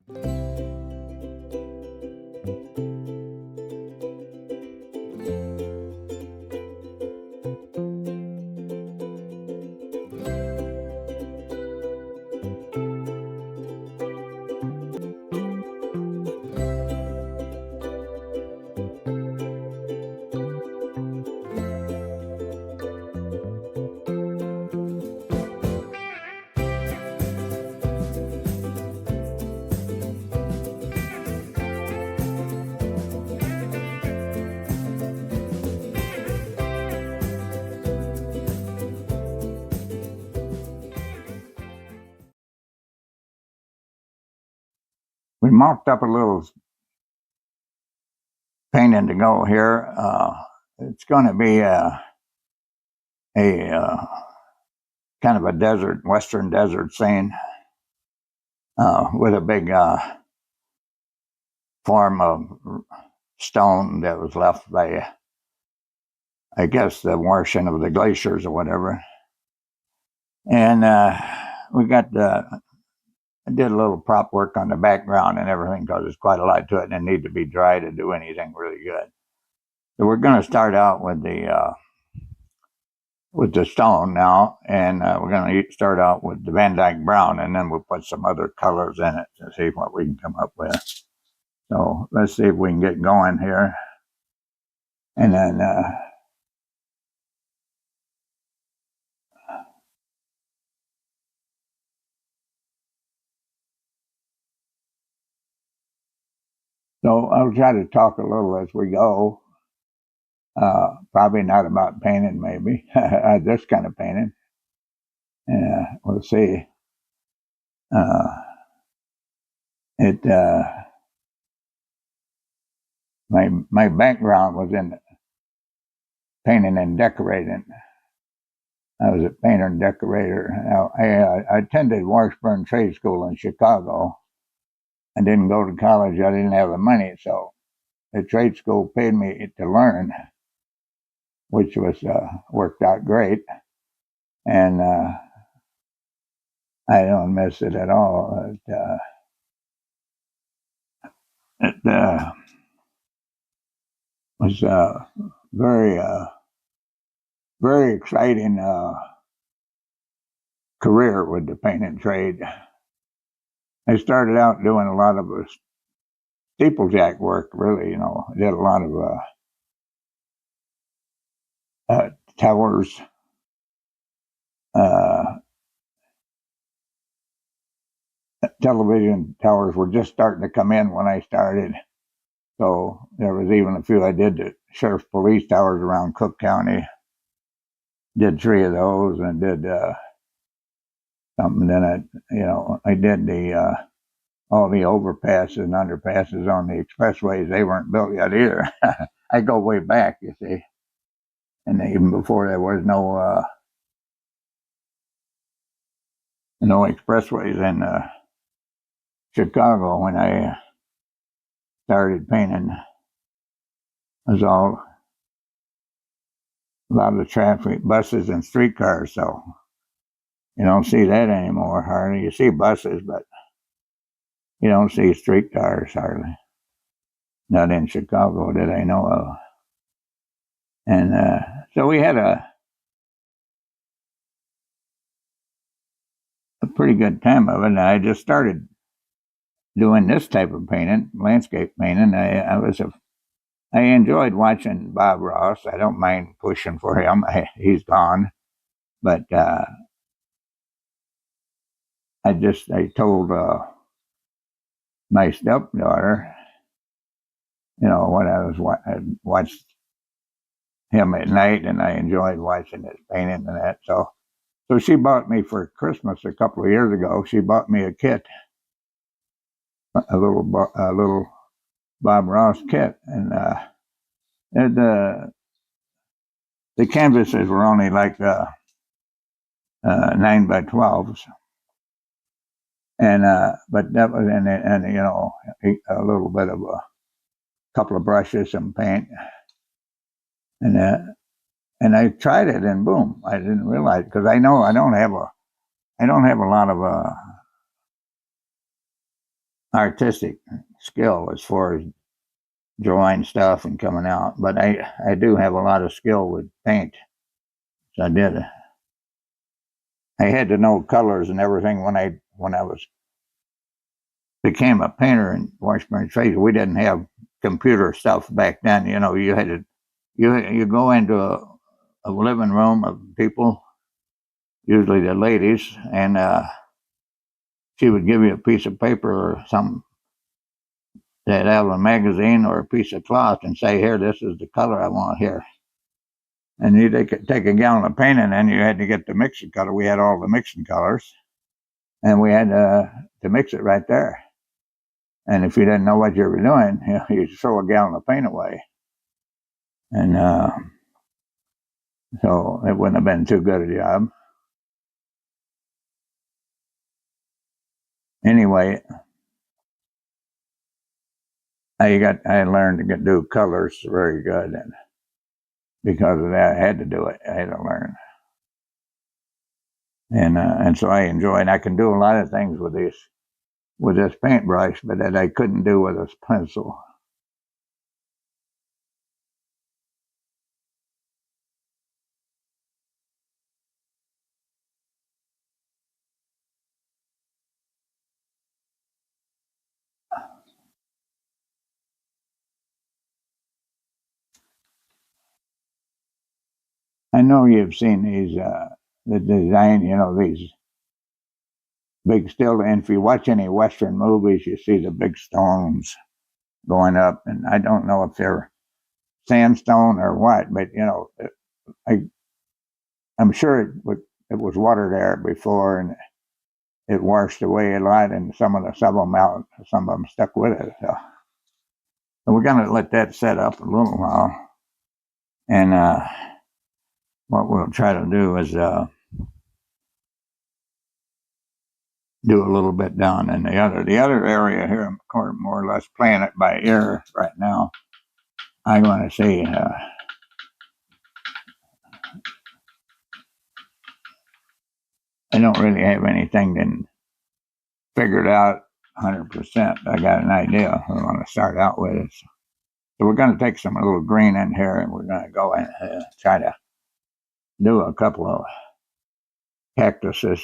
We mocked up a little painting to go here. It's going to be a kind of a desert, western desert scene with a big form of stone that was left by, I guess, the washing of the glaciers or whatever. And I did a little prop work on the background and everything because there's quite a lot to it and it needs to be dry to do anything really good. So we're going to start out with the stone now, and we're going to start out with the Van Dyke brown, and then we'll put some other colors in it to see what we can come up with. So let's see if we can get going here. And then so I'll try to talk a little as we go. Probably not about painting, maybe. This kind of painting. We'll see. My background was in painting and decorating. I was a painter and decorator. Now, I attended Washburn Trade School in Chicago. I didn't go to college. I didn't have the money, so the trade school paid me to learn, which was worked out great. And I don't miss it at all. It was very exciting career with the painting trade. I started out doing a lot of steeplejack work, really. I did a lot of towers. Television towers were just starting to come in when I started. So there was even a few I did the sheriff's police towers around Cook County. Did 3 of those and did something. Then I did all the overpasses and underpasses on the expressways. They weren't built yet either. I go way back, you see. And even before there was no expressways in Chicago when I started painting. It was all a lot of traffic, buses and streetcars, so you don't see that anymore hardly. You see buses, but you don't see streetcars hardly. Not in Chicago that I know of. And so we had a pretty good time of it. And I just started doing this type of painting, landscape painting. I enjoyed watching Bob Ross. I don't mind pushing for him. He's gone. But I told my stepdaughter, when I watched him at night, and I enjoyed watching his painting and that. So she bought me for Christmas a couple of years ago. She bought me a kit, a little Bob Ross kit, and the canvases were only like 9 by 12s, and but that was and a little bit of a couple of brushes, some paint, and I tried it, and boom! I didn't realize, because I know I don't have a lot of artistic skill as far as drawing stuff and coming out, but I do have a lot of skill with paint. So I had to know colors and everything when I was became a painter in Washburn Trade. We didn't have computer stuff back then. You know, you had to you go into a living room of people, usually the ladies, and she would give you a piece of paper or something that out of a magazine or a piece of cloth and say, "Here, this is the color I want here." And you take a gallon of paint, and then you had to get the mixing color. We had all the mixing colors, and we had to mix it right there. And if you didn't know what you were doing, you'd throw a gallon of paint away. And so it wouldn't have been too good a job. Anyway, I learned to do colors very good, and because of that, I had to do it. I had to learn, and so I enjoy. And I can do a lot of things with this paintbrush, but that I couldn't do with this pencil. I know you've seen these the design. You know, these big still. And if you watch any Western movies, you see the big stones going up, and I don't know if they're sandstone or what, but you know, I I'm sure it was water there before, and it washed away a lot, and some of them out, some of them stuck with it. So we're gonna let that set up a little while, and what we'll try to do is do a little bit down in the other area here. I'm more or less playing it by ear right now. I want to see. I don't really have anything figured out 100%. I got an idea I want to start out with. So we're going to take some a little green in here, and we're going to go and try to do a couple of cactuses.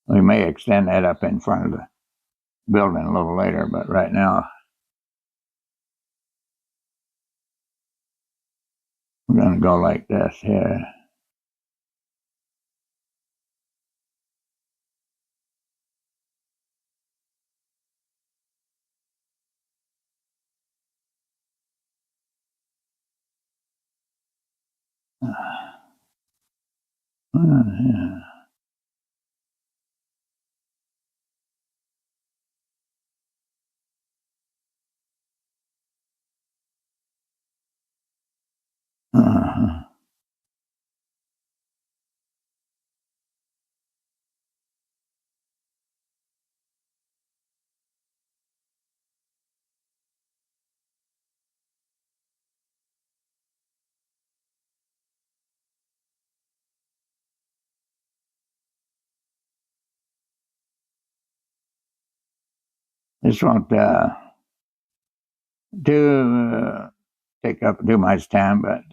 We may extend that up in front of the building a little later, but right now we're going to go like this here. Yeah. Uh-huh. This won't do take up too much time, but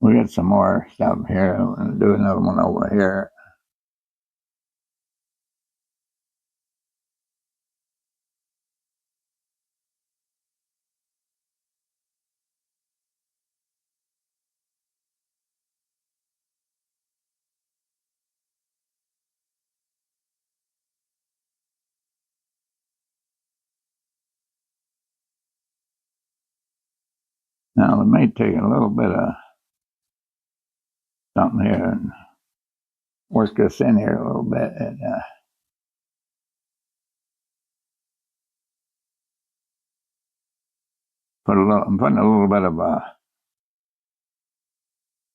we got some more stuff here. I'm going to do another one over here. Now, it may take a little bit of something here and work this in here a little bit. And, I'm putting a little bit of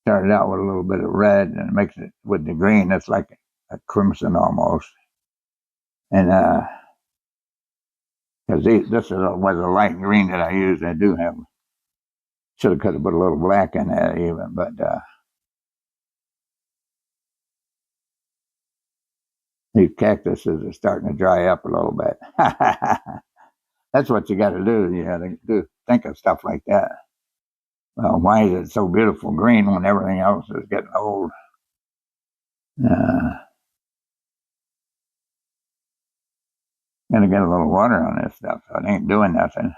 started out with a little bit of red and it makes it with the green. It's like a crimson almost. And because this was a light green that I used, I do have. Could have put a little black in that even, but these cactuses are starting to dry up a little bit. That's what you got to do. You got to think of stuff like that. Well, why is it so beautiful green when everything else is getting old? Uh, Gotta get a little water on this stuff. So it ain't doing nothing.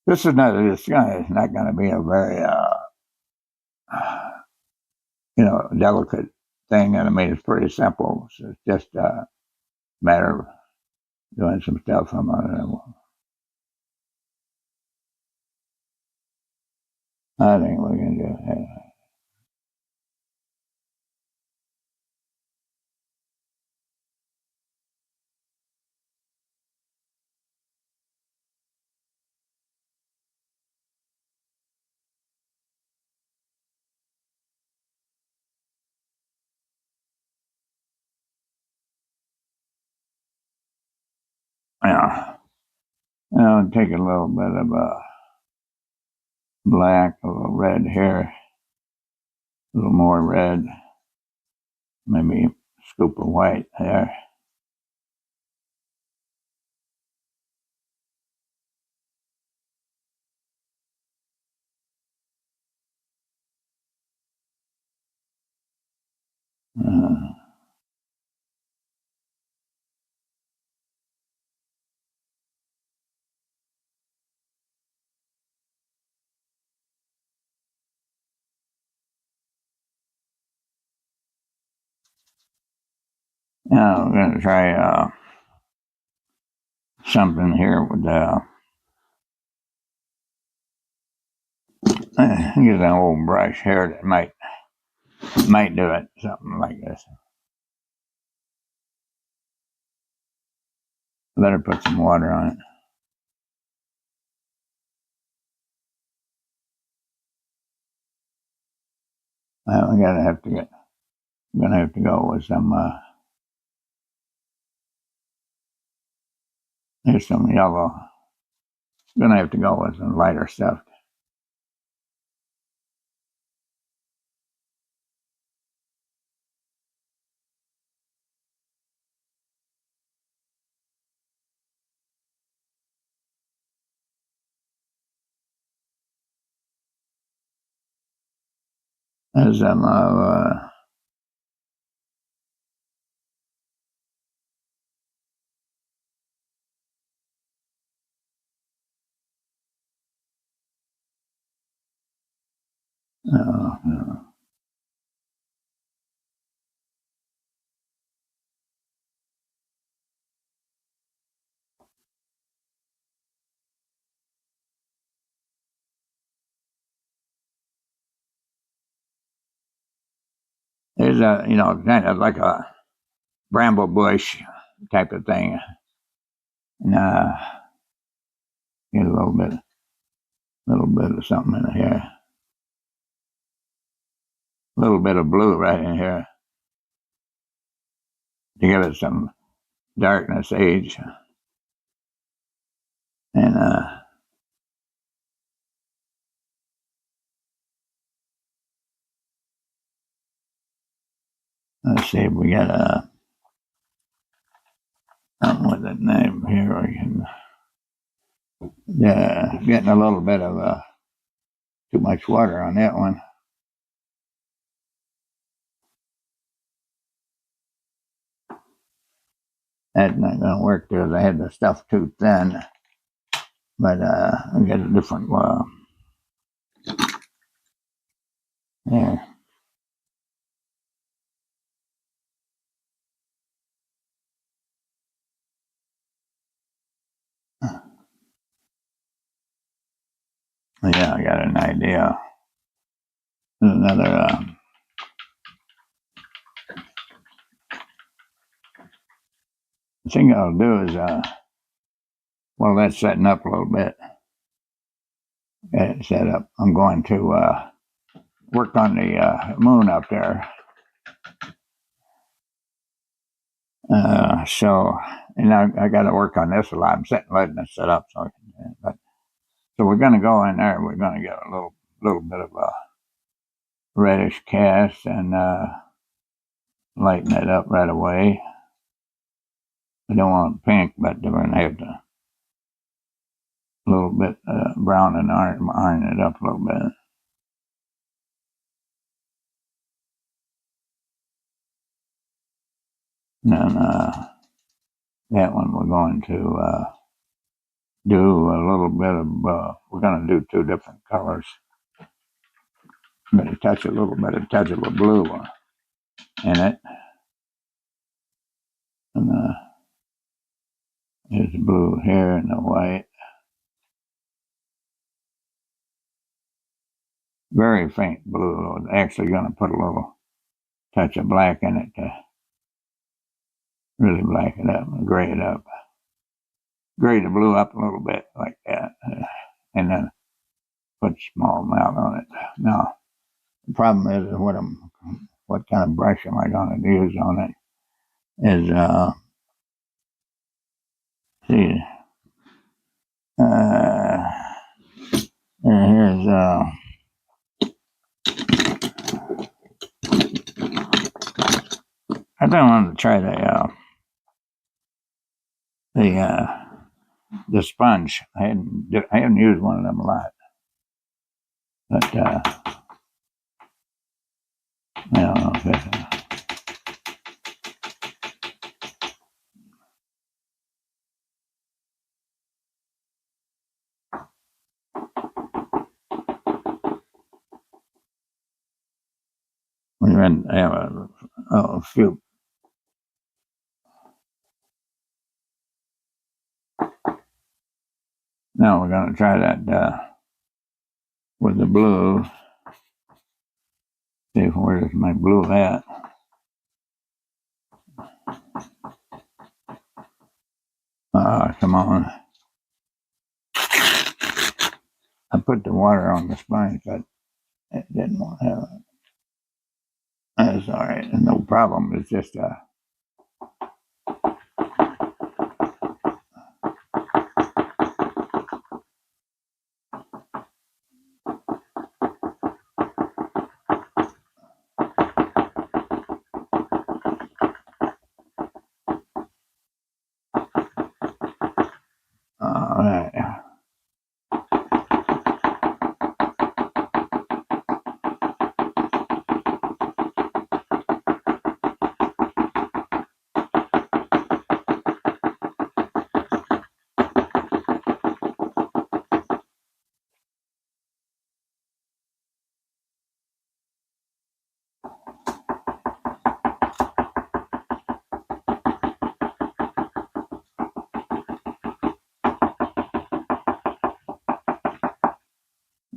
This is not. This guy is not going to be a very, delicate thing. And I mean, it's pretty simple. So it's just a matter of doing some stuff. I think we can do it. Yeah. I'll take a little bit of black, a little red here, a little more red, maybe a scoop of white there. Uh, Now we're going to try something here with use an old brush here that might do it. Something like this. Let her put some water on it. Well, I'm gonna have to go with some. Here's some yellow. I'm gonna have to go with some lighter stuff. There's some uh, there's a kind of like a bramble bush type of thing, and get a little bit of something in here, a little bit of blue right in here to give it some darkness age, and let's see if we got something with that name here. We can, yeah, getting a little bit of too much water on that one. That's not going to work because I had the stuff too thin. But I got a different there. Yeah, I got an idea. There's another. Thing I'll do is while that's setting up a little bit, get it set up. I'm going to work on the moon up there. So, and I got to work on this a lot. I'm letting it set up. So we're going to go in there. We're going to get a little bit of a reddish cast and lighten it up right away. I don't want pink, but we're going to have to a little bit brown and iron it up a little bit. And then that one we're going to do a little bit of, we're going to do two different colors. I'm going to touch a touch of a blue in it. And there's the blue here and the white. Very faint blue. I'm actually going to put a little touch of black in it to really black it up and gray it up. Gray the blue up a little bit like that. And then put a small amount on it. Now, the problem is what kind of brush am I going to use on it is, see, here's, I don't want to try the sponge. I haven't used one of them a lot, but I don't know if it's, we have a few. Now we're going to try that with the blue. See where's my blue at. Come on. I put the water on the sponge, but it didn't want to have it. That's all right. No problem. It's just all right.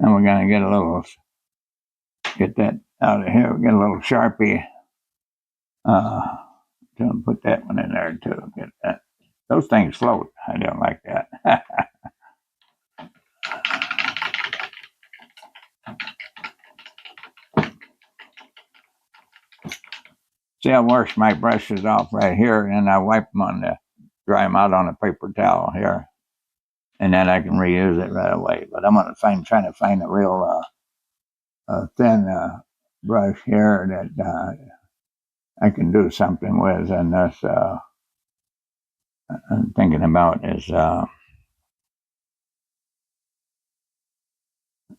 Now we're going to get that out of here. We get a little Sharpie. To put that one in there too. Get that. Those things float. I don't like that. See, I wash my brushes off right here, and I wipe them dry them out on a paper towel here, and then I can reuse it right away. But I'm trying to find a real thin brush here that I can do something with, and that's I'm thinking about is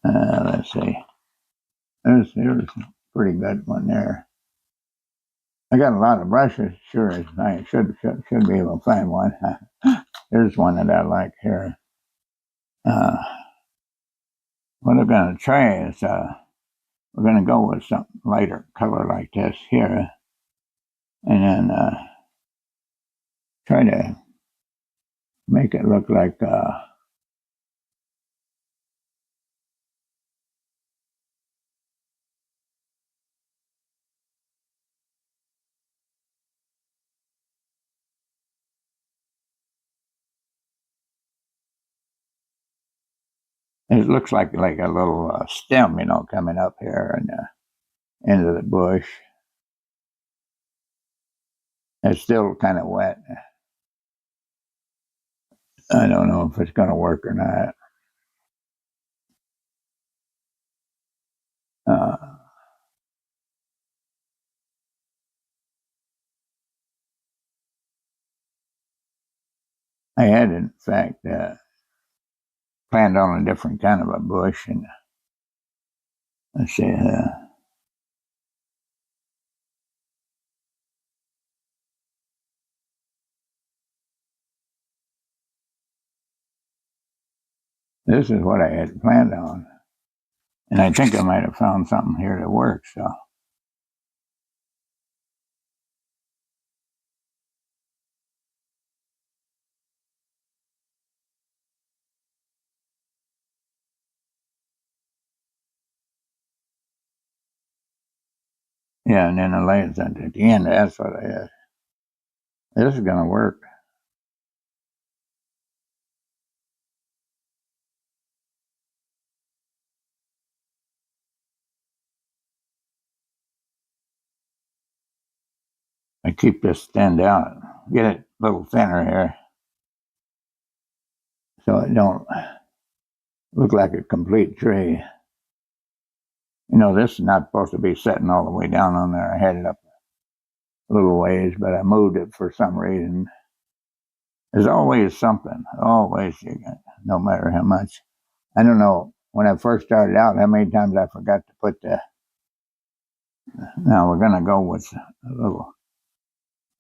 let's see. There's a pretty good one there. I got a lot of brushes. Sure, I should be able to find one. There's one that I like here. What I'm going to try is we're going to go with some lighter color like this here, and then try to make it look like it looks like a little stem, coming up here and end of the bush. It's still kind of wet. I don't know if it's going to work or not. Uh, I had, in fact, planned on a different kind of a bush, and let's see, this is what I had planned on, and I think I might have found something here that works. So yeah, and then the lights at the end. That's what I had. This is going to work. I keep this stand out, get it a little thinner here, so it don't look like a complete tree. This is not supposed to be sitting all the way down on there. I had it up a little ways, but I moved it for some reason. There's always something, always, no matter how much. I don't know, when I first started out, how many times I forgot to put now we're going to go with a little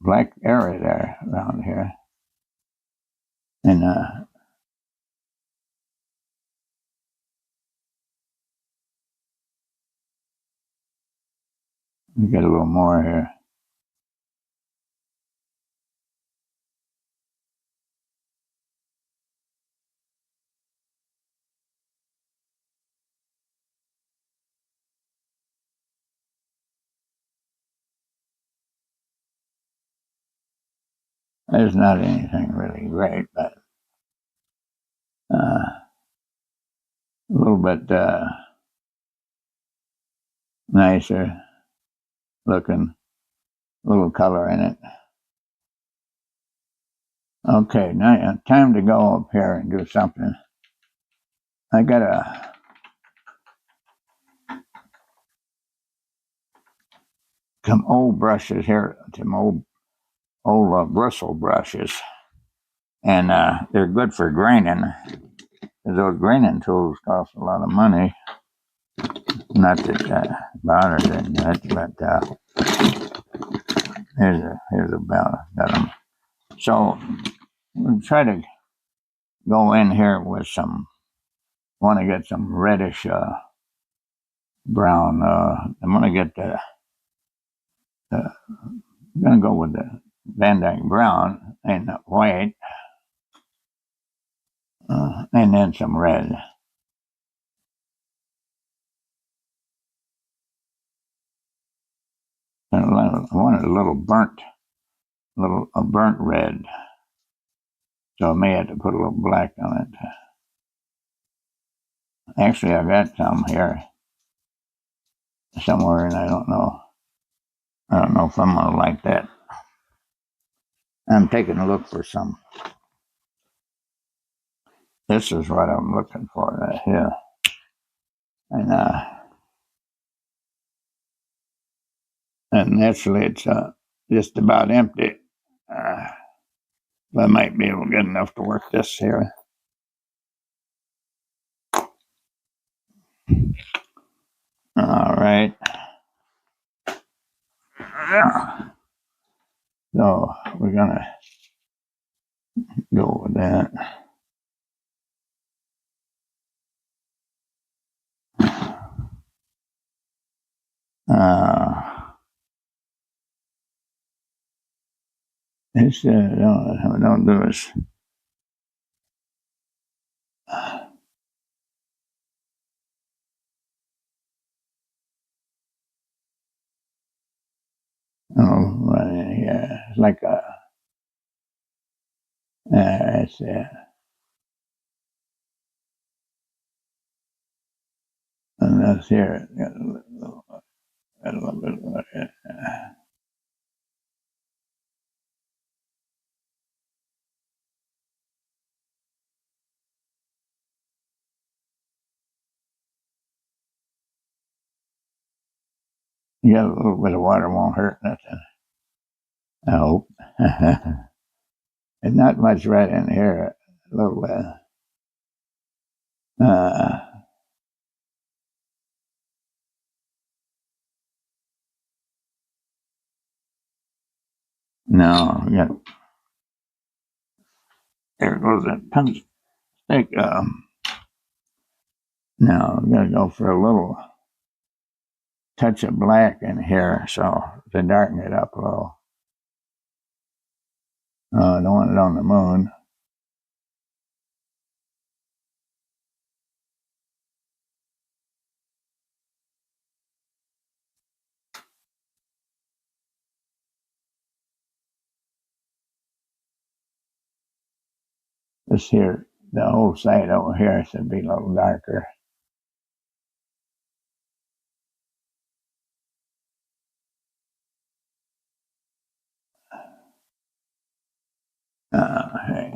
black area there around here. And we get a little more here. There's not anything really great, but a little bit nicer looking, little color in it. Okay, now time to go up here and do something. I got some old brushes here, some old bristle brushes, and they're good for graining. Those graining tools cost a lot of money. Not that bothers it much, but here's about got them. So we'll try to go in here with some. Want to get some reddish brown. I'm gonna get I'm gonna go with the Van Dyke brown and the white, and then some red. And I wanted a little a burnt red. So I may have to put a little black on it. Actually, I got some here somewhere, and I don't know. I don't know if I'm gonna like that. I'm taking a look for some. This is what I'm looking for right here, and naturally it's just about empty. Uh, I might be able to get enough to work this here. All right. So we're gonna go with that. Uh, it's don't do this. Oh, right, yeah, it's like it's and that's here. Got a little bit of it. Yeah, a little bit of water won't hurt nothing. I hope. There's not much red in here. A little bit. Uh, no, yeah. There goes that punch stick. No, I'm gonna go for a little touch of black in here, so to darken it up a little. I don't want it on the moon. This here, the whole side over here should be a little darker. Okay.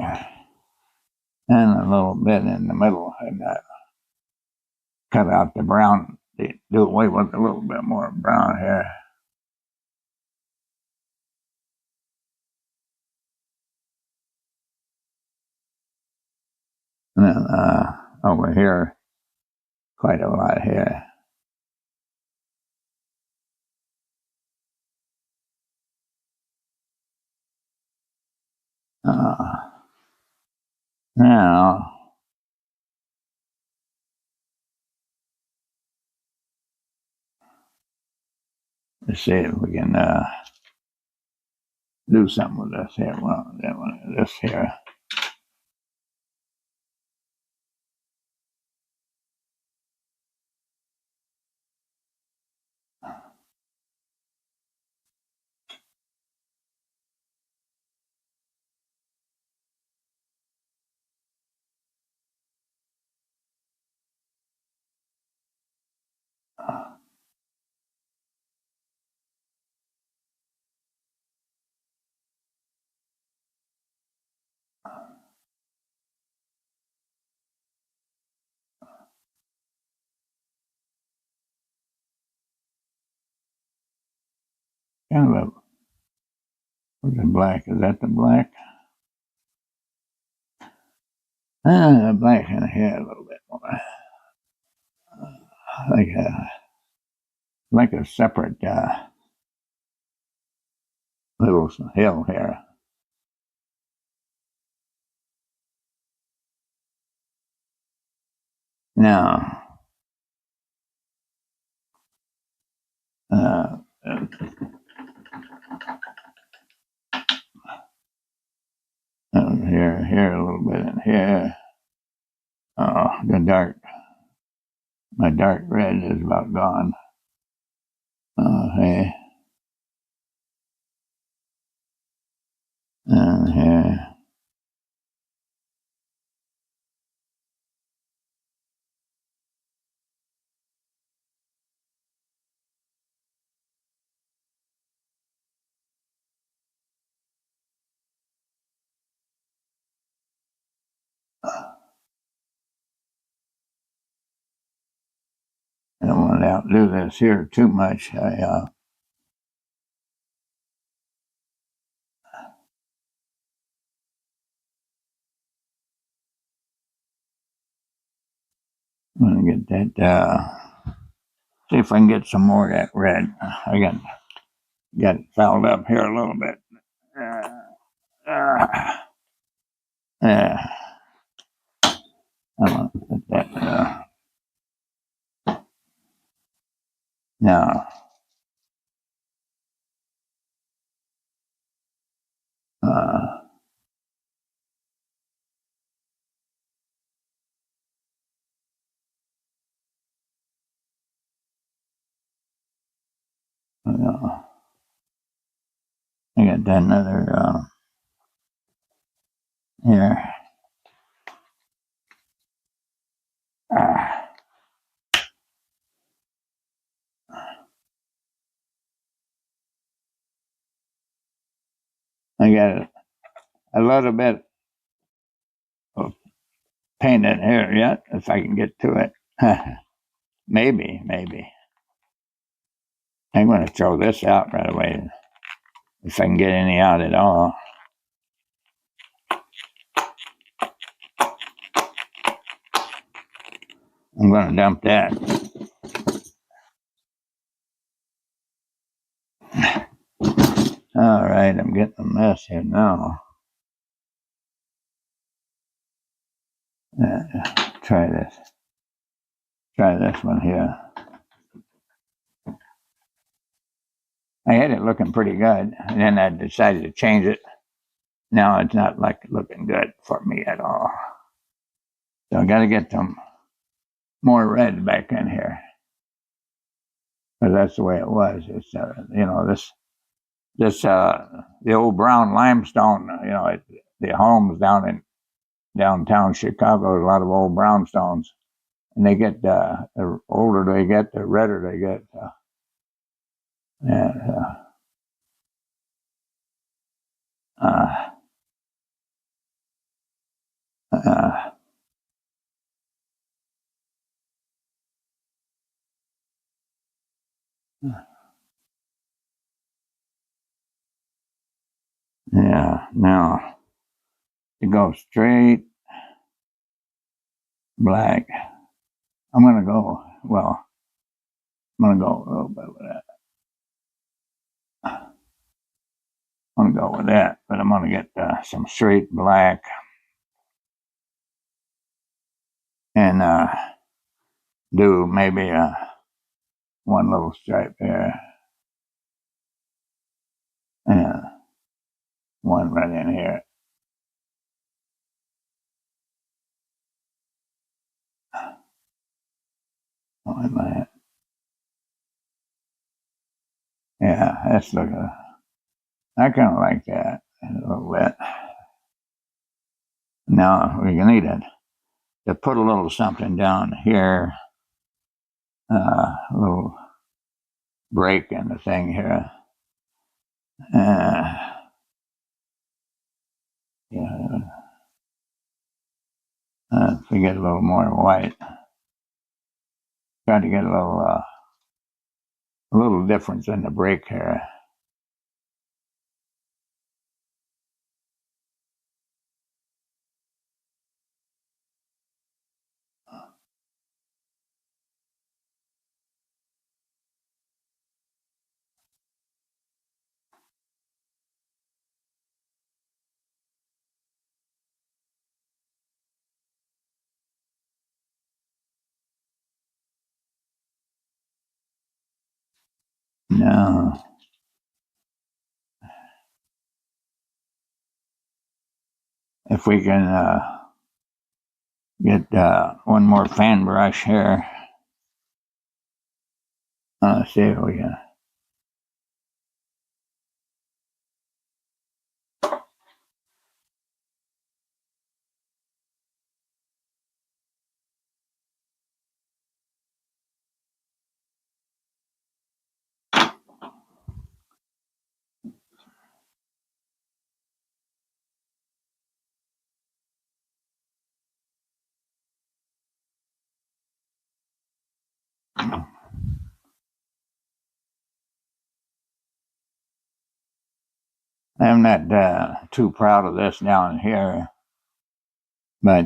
And a little bit in the middle, and cut out the brown. Do away with a little bit more brown here. And then over here, quite a lot here. Uh, Now, let's see if we can do something with this here. Well, this here. Kind of a, what's the black? Is that the black? The black in here a little bit more. Like a separate little hill here. Now, uh, here a little bit in here. Oh, my dark red is about gone. Okay, and here. I don't want to outdo this here too much. I'm going to get that. See if I can get some more of that red. I got it fouled up here a little bit. Yeah, I'm gonna put that. Now, uh, uh, I got that another here. Uh, I got a little bit of paint in here yet, if I can get to it. Maybe. I'm going to throw this out right away if I can get any out at all. I'm going to dump that. All right, I'm getting a mess here now. Try this. Try this one here. I had it looking pretty good, and then I decided to change it. Now it's not looking good for me at all. So I got to get some more red back in here, because that's the way it was. It's the old brown limestone. The homes down in downtown Chicago, a lot of old brownstones, and they get the older they get, the redder they get. And, uh, uh, yeah, now to go straight black. I'm gonna go. Well, I'm gonna go a little bit with that. I'm gonna go with that, but I'm gonna get some straight black and do maybe one little stripe there and one right in here. Like that. Yeah, that's looking. I kind of like that a little bit. Now we can need it to put a little something down here, a little break in the thing here. Yeah, to get a little more white. Try to get a little difference in the break here. Now, if we can get one more fan brush here, see if we can. I'm not too proud of this down here, but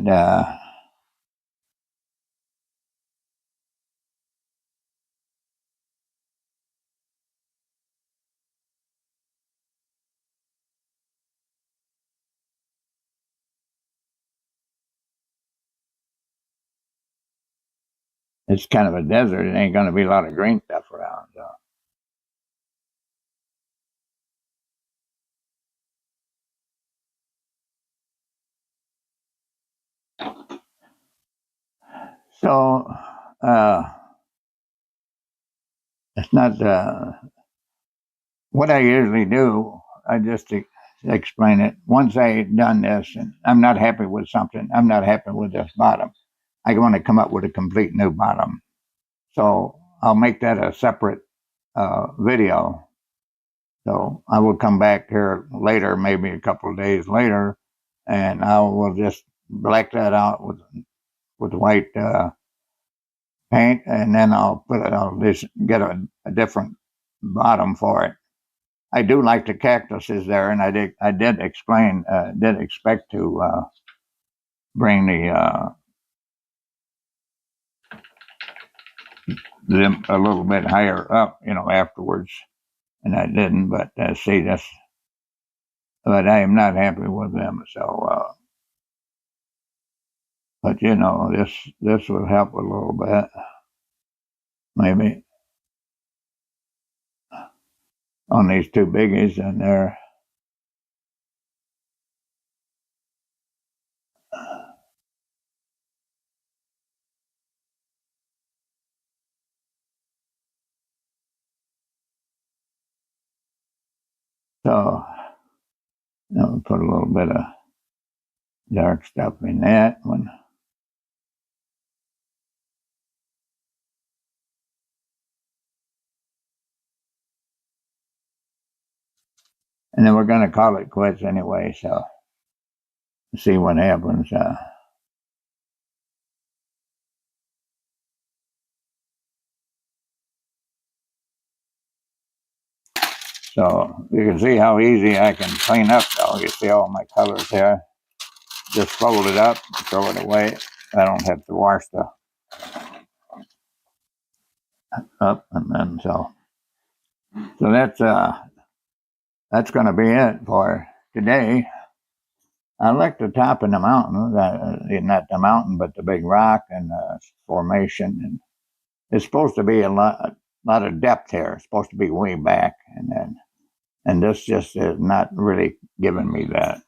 it's kind of a desert. It ain't going to be a lot of green stuff around. So it's not what I usually do. I just explain it. Once I done this, and I'm not happy with something, I'm not happy with this bottom. I want to come up with a complete new bottom. So I'll make that a separate video. So I will come back here later, maybe a couple of days later, and I will just black that out with white paint, and then I'll put it. I'll just get a different bottom for it. I do like the cactuses there, and I did expect to bring them a little bit higher up, afterwards, and I didn't. But see, but I am not happy with them. So, but this will help a little bit, maybe on these two biggies, and there. So, put a little bit of dark stuff in that one. And then we're going to call it quits anyway, so see what happens. So you can see how easy I can clean up, though. You see all my colors here. Just fold it up, throw it away. I don't have to wash the up, and then so that's going to be it for today. I like the top of the mountain, not the mountain, but the big rock and formation. And it's supposed to be a lot of depth here. It's supposed to be way back, and this just is not really giving me that.